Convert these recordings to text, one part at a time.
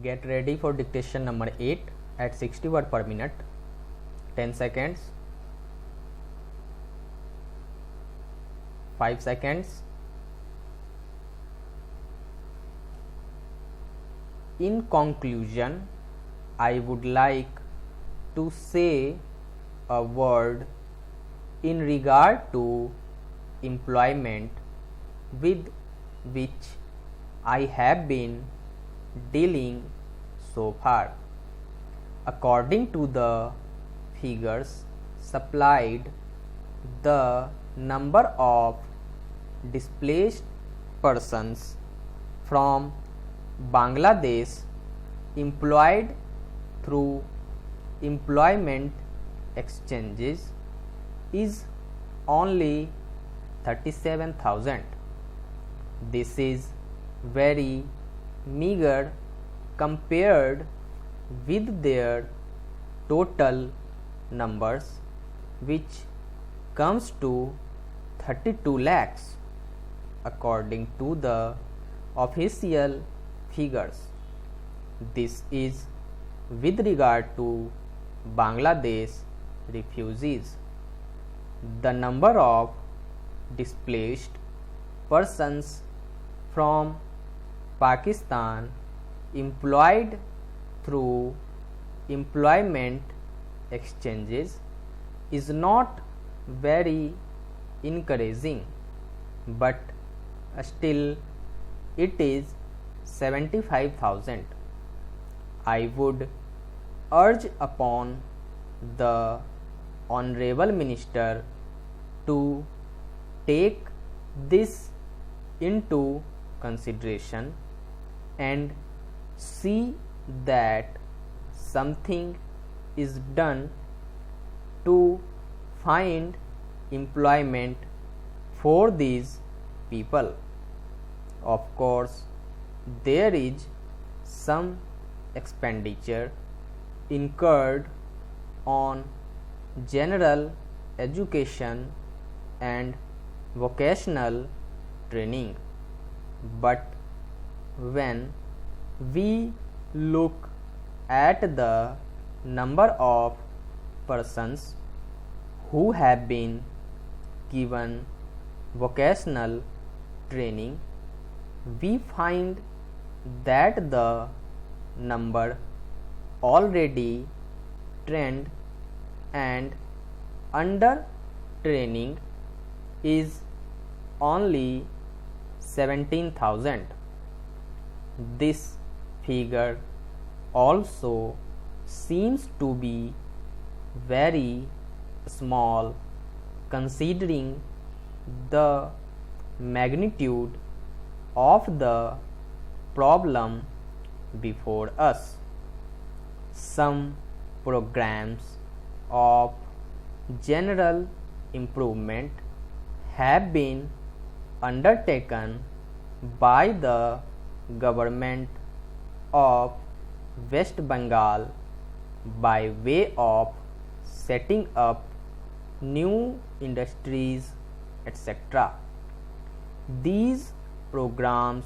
Get ready for dictation number 8 at 60 word per minute. 10 seconds. 5 seconds. In conclusion, I would like to say a word in regard to employment with which I have been dealing so far. According to the figures supplied, the number of displaced persons from Bangladesh employed through employment exchanges is only 37,000. This is very meager compared with their total numbers, which comes to 32 lakhs according to the official figures. This is with regard to Bangladesh refugees. The number of displaced persons from Pakistan employed through employment exchanges is not very encouraging, but still it is 75,000. I would urge upon the Honorable Minister to take this into consideration and see that something is done to find employment for these people. Of course, there is some expenditure incurred on general education and vocational training, but when we look at the number of persons who have been given vocational training, we find that the number already trained and under training is only 17,000. This figure also seems to be very small considering the magnitude of the problem before us. Some programs of general improvement have been undertaken by the government of West Bengal by way of setting up new industries, etc. These programs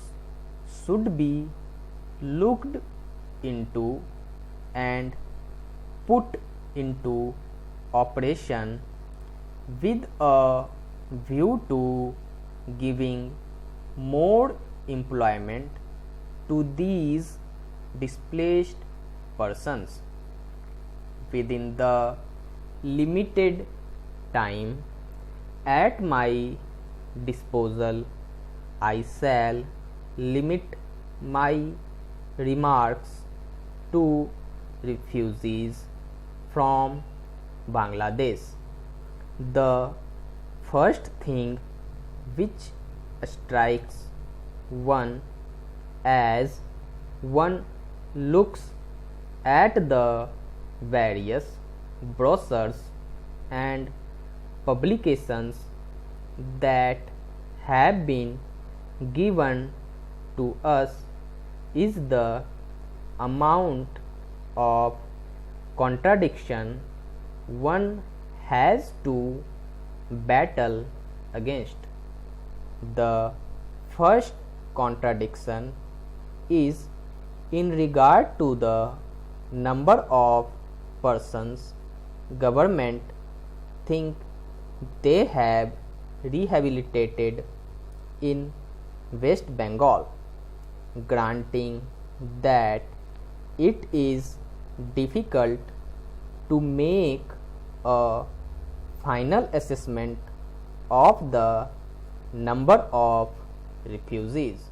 should be looked into and put into operation with a view to giving more employment to these displaced persons. Within the limited time at my disposal, I shall limit my remarks to refugees from Bangladesh. The first thing which strikes one as one looks at the various brochures and publications that have been given to us is the amount of contradiction one has to battle against. The first contradiction is In regard to the number of persons government think they have rehabilitated in West Bengal, granting that it is difficult to make a final assessment of the number of refugees.